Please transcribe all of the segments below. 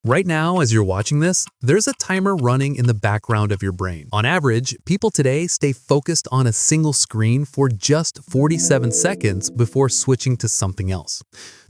Right now, as you're watching this, there's a timer running in the background of your brain. On average, people today stay focused on a single screen for just 47 seconds before switching to something else.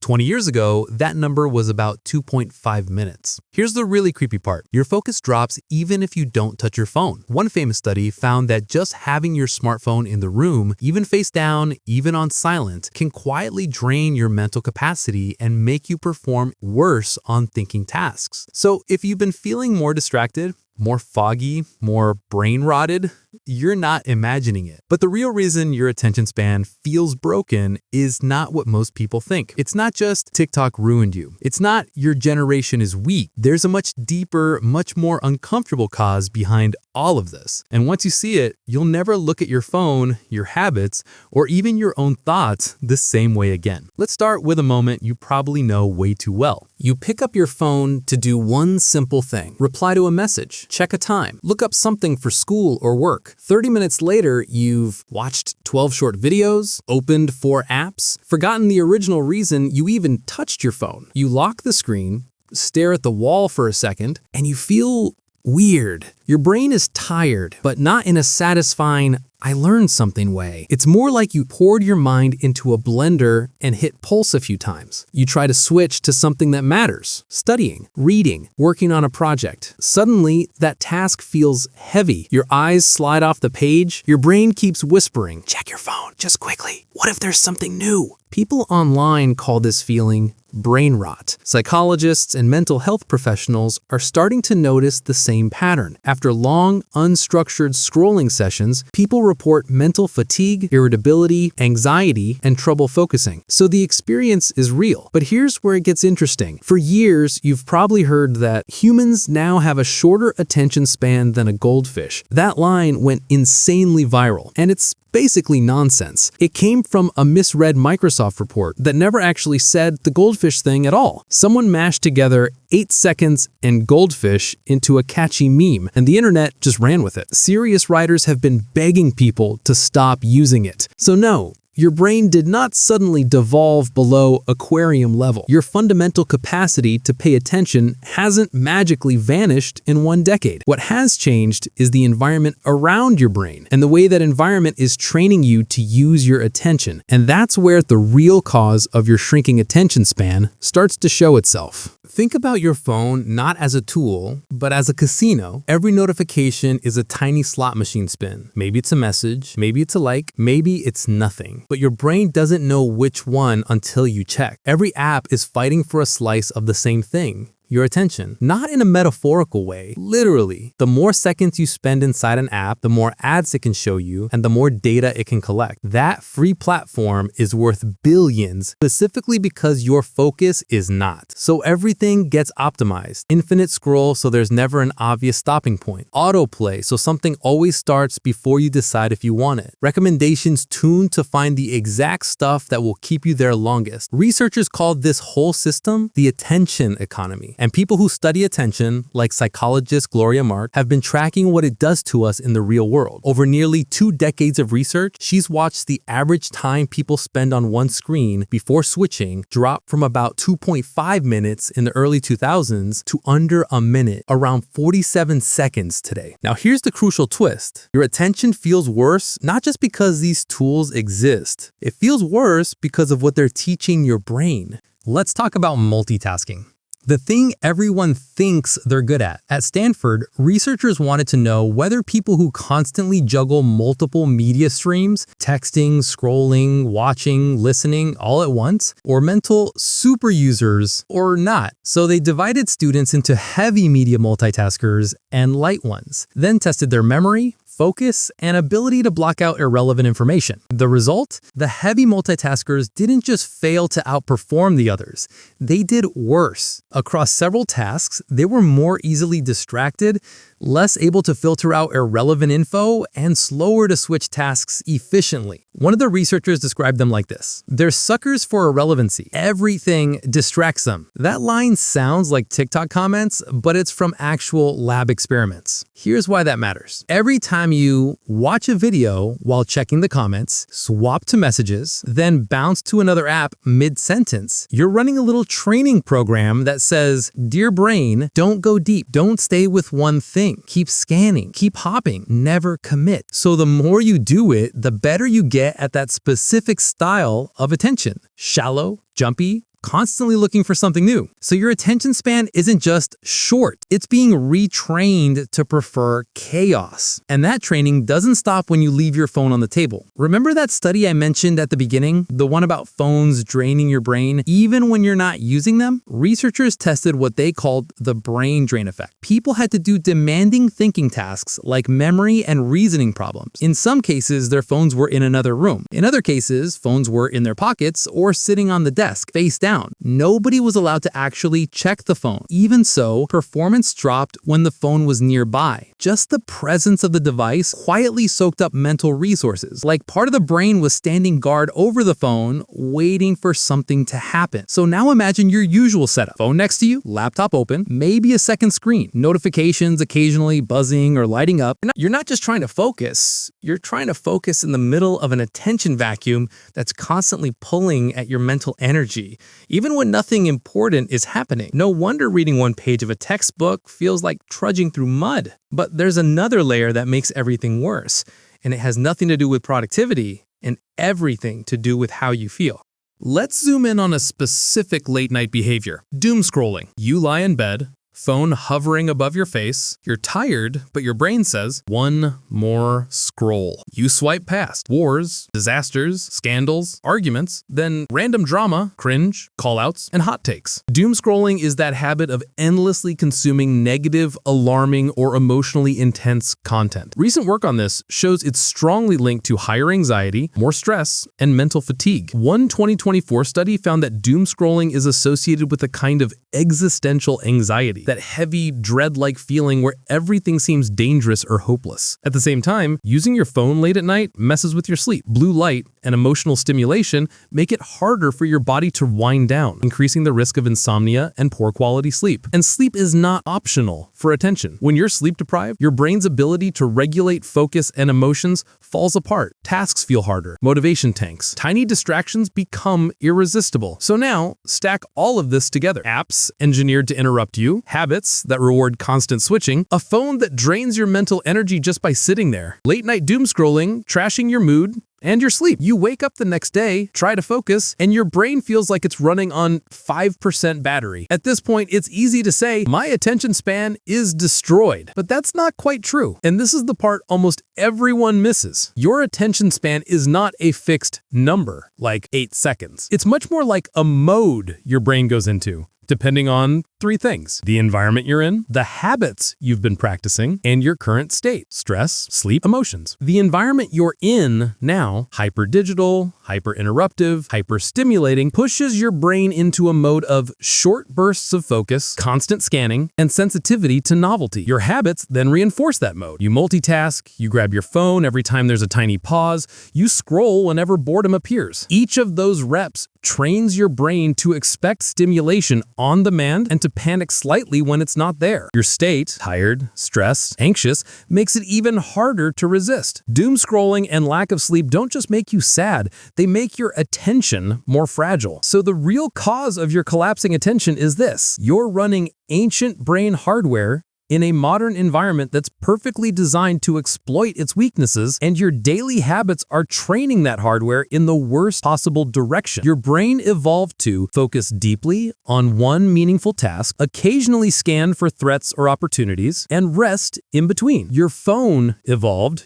20 years ago, that number was about 2.5 minutes. Here's the really creepy part. Your focus drops even if you don't touch your phone. One famous study found that just having your smartphone in the room, even face down, even on silent, can quietly drain your mental capacity and make you perform worse on thinking tasks. So if you've been feeling more distracted, more foggy, more brain rotted, you're not imagining it. But the real reason your attention span feels broken is not what most people think. It's not just TikTok ruined you. It's not your generation is weak. There's a much deeper, much more uncomfortable cause behind all of this. And once you see it, you'll never look at your phone, your habits, or even your own thoughts the same way again. Let's start with a moment you probably know way too well. You pick up your phone to do one simple thing: reply to a message, check a time, look up something for school or work. 30 minutes later, you've watched 12 short videos, opened 4 apps, forgotten the original reason you even touched your phone. You lock the screen, stare at the wall for a second, and you feel weird. Your brain is tired, but not in a satisfying, I learned something way. It's more like you poured your mind into a blender and hit pulse a few times. You try to switch to something that matters: studying, reading, working on a project. Suddenly, that task feels heavy. Your eyes slide off the page. Your brain keeps whispering, check your phone, just quickly. What if there's something new? People online call this feeling brain rot. Psychologists and mental health professionals are starting to notice the same pattern. After long, unstructured scrolling sessions, people report mental fatigue, irritability, anxiety, and trouble focusing. So the experience is real. But here's where it gets interesting. For years, you've probably heard that humans now have a shorter attention span than a goldfish. That line went insanely viral, and it's basically nonsense. It came from a misread Microsoft report that never actually said the goldfish thing at all. Someone mashed together 8 seconds and goldfish into a catchy meme, and the internet just ran with it. Serious writers have been begging people to stop using it. So no, your brain did not suddenly devolve below aquarium level. Your fundamental capacity to pay attention hasn't magically vanished in one decade. What has changed is the environment around your brain and the way that environment is training you to use your attention. And that's where the real cause of your shrinking attention span starts to show itself. Think about your phone not as a tool, but as a casino. Every notification is a tiny slot machine spin. Maybe it's a message, maybe it's a like, maybe it's nothing. But your brain doesn't know which one until you check. Every app is fighting for a slice of the same thing: your attention. Not in a metaphorical way, literally. The more seconds you spend inside an app, the more ads it can show you and the more data it can collect. That free platform is worth billions, specifically because your focus is not. So everything gets optimized. Infinite scroll, so there's never an obvious stopping point. Autoplay, so something always starts before you decide if you want it. Recommendations tuned to find the exact stuff that will keep you there longest. Researchers call this whole system the attention economy. And people who study attention, like psychologist Gloria Mark, have been tracking what it does to us in the real world. Over nearly 2 decades of research, she's watched the average time people spend on one screen before switching drop from about 2.5 minutes in the early 2000s to under a minute, around 47 seconds today. Now here's the crucial twist. Your attention feels worse not just because these tools exist. It feels worse because of what they're teaching your brain. Let's talk about multitasking. The thing everyone thinks they're good at. At Stanford, researchers wanted to know whether people who constantly juggle multiple media streams, texting, scrolling, watching, listening all at once, or mental super users or not. So they divided students into heavy media multitaskers and light ones, then tested their memory, focus, and ability to block out irrelevant information. The result? The heavy multitaskers didn't just fail to outperform the others, they did worse. Across several tasks, they were more easily distracted, less able to filter out irrelevant info, and slower to switch tasks efficiently. One of the researchers described them like this: they're suckers for irrelevancy. Everything distracts them. That line sounds like TikTok comments, but it's from actual lab experiments. Here's why that matters. Every time time you watch a video while checking the comments, swap to messages, then bounce to another app mid-sentence, you're running a little training program that says, "Dear brain, don't go deep. Don't stay with one thing. Keep scanning. Keep hopping. Never commit." So the more you do it, the better you get at that specific style of attention. Shallow, jumpy, constantly looking for something new. So your attention span isn't just short, it's being retrained to prefer chaos. And that training doesn't stop when you leave your phone on the table. Remember that study I mentioned at the beginning? The one about phones draining your brain even when you're not using them? Researchers tested what they called the brain drain effect. People had to do demanding thinking tasks like memory and reasoning problems. In some cases, their phones were in another room. In other cases, phones were in their pockets or sitting on the desk, face down. Nobody was allowed to actually check the phone. Even so, performance dropped when the phone was nearby. Just the presence of the device quietly soaked up mental resources. Like part of the brain was standing guard over the phone, waiting for something to happen. So now imagine your usual setup. Phone next to you, laptop open, maybe a second screen, notifications occasionally buzzing or lighting up. You're not just trying to focus, you're trying to focus in the middle of an attention vacuum that's constantly pulling at your mental energy, even when nothing important is happening. No wonder reading one page of a textbook feels like trudging through mud. But there's another layer that makes everything worse, and it has nothing to do with productivity and everything to do with how you feel. Let's zoom in on a specific late-night behavior. Doomscrolling. You lie in bed, phone hovering above your face. You're tired, but your brain says, "One more scroll." You swipe past wars, disasters, scandals, arguments, then random drama, cringe, callouts, and hot takes. Doomscrolling is that habit of endlessly consuming negative, alarming, or emotionally intense content. Recent work on this shows it's strongly linked to higher anxiety, more stress, and mental fatigue. One 2024 study found that doomscrolling is associated with a kind of existential anxiety, that heavy, dread-like feeling where everything seems dangerous or hopeless. At the same time, using your phone late at night messes with your sleep. Blue light and emotional stimulation make it harder for your body to wind down, increasing the risk of insomnia and poor quality sleep. And sleep is not optional for attention. When you're sleep deprived, your brain's ability to regulate focus and emotions falls apart. Tasks feel harder, motivation tanks, tiny distractions become irresistible. So now, stack all of this together. Apps engineered to interrupt you, habits that reward constant switching, a phone that drains your mental energy just by sitting there, late-night doom scrolling, trashing your mood, and your sleep. You wake up the next day, try to focus, and your brain feels like it's running on 5% battery. At this point, it's easy to say, my attention span is destroyed. But that's not quite true. And this is the part almost everyone misses. Your attention span is not a fixed number, like 8 seconds. It's much more like a mode your brain goes into, depending on 3 things: the environment you're in, the habits you've been practicing, and your current state: stress, sleep, emotions. The environment you're in now, hyper-digital, hyper-interruptive, hyper-stimulating, pushes your brain into a mode of short bursts of focus, constant scanning, and sensitivity to novelty. Your habits then reinforce that mode. You multitask, you grab your phone every time there's a tiny pause, you scroll whenever boredom appears. Each of those reps trains your brain to expect stimulation on demand and to panic slightly when it's not there. Your state, tired, stressed, anxious, makes it even harder to resist. Doom scrolling and lack of sleep don't just make you sad, they make your attention more fragile. So the real cause of your collapsing attention is this: you're running ancient brain hardware in a modern environment that's perfectly designed to exploit its weaknesses, and your daily habits are training that hardware in the worst possible direction. Your brain evolved to focus deeply on one meaningful task, occasionally scan for threats or opportunities, and rest in between. Your phone evolved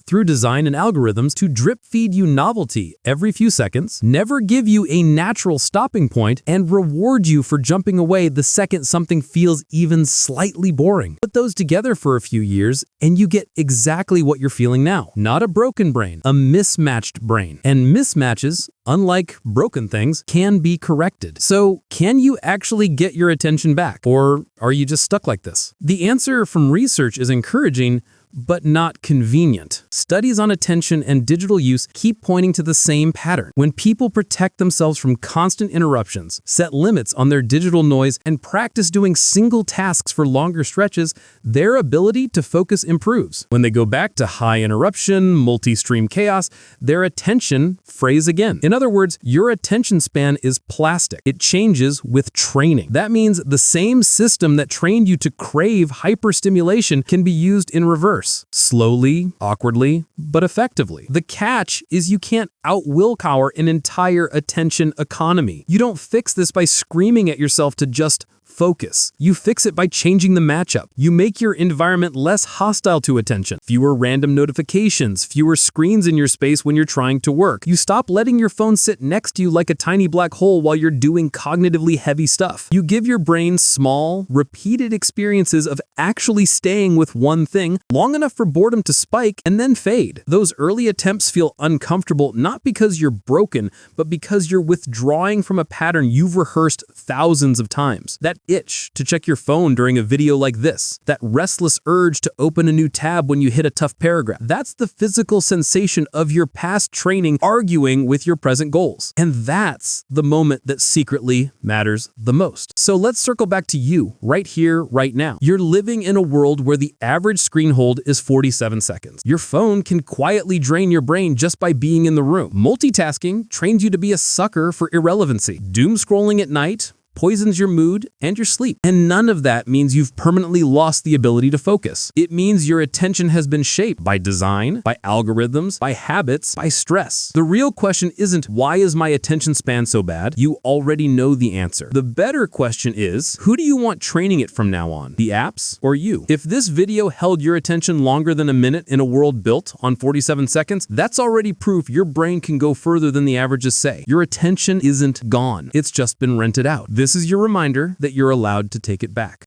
through design and algorithms to drip feed you novelty every few seconds, never give you a natural stopping point, and reward you for jumping away the second something feels even slightly boring. Put those together for a few years and you get exactly what you're feeling now. Not a broken brain, a mismatched brain. And mismatches, unlike broken things, can be corrected. So, can you actually get your attention back? Or are you just stuck like this? The answer from research is encouraging, but not convenient. Studies on attention and digital use keep pointing to the same pattern. When people protect themselves from constant interruptions, set limits on their digital noise, and practice doing single tasks for longer stretches, their ability to focus improves. When they go back to high interruption, multi-stream chaos, their attention frays again. In other words, your attention span is plastic. It changes with training. That means the same system that trained you to crave hyperstimulation can be used in reverse. Slowly, awkwardly, but effectively. The catch is you can't out-willpower an entire attention economy. You don't fix this by screaming at yourself to just focus. You fix it by changing the matchup. You make your environment less hostile to attention. Fewer random notifications, fewer screens in your space when you're trying to work. You stop letting your phone sit next to you like a tiny black hole while you're doing cognitively heavy stuff. You give your brain small, repeated experiences of actually staying with one thing long enough for boredom to spike and then fade. Those early attempts feel uncomfortable not because you're broken, but because you're withdrawing from a pattern you've rehearsed thousands of times. That itch to check your phone during a video like this, that restless urge to open a new tab when you hit a tough paragraph. That's the physical sensation of your past training arguing with your present goals. And that's the moment that secretly matters the most. So let's circle back to you right here, right now. You're living in a world where the average screen hold is 47 seconds. Your phone can quietly drain your brain just by being in the room. Multitasking trains you to be a sucker for irrelevancy. Doom scrolling at night poisons your mood and your sleep. And none of that means you've permanently lost the ability to focus. It means your attention has been shaped by design, by algorithms, by habits, by stress. The real question isn't, why is my attention span so bad? You already know the answer. The better question is, who do you want training it from now on? The apps or you? If this video held your attention longer than a minute in a world built on 47 seconds, that's already proof your brain can go further than the averages say. Your attention isn't gone. It's just been rented out. This is your reminder that you're allowed to take it back.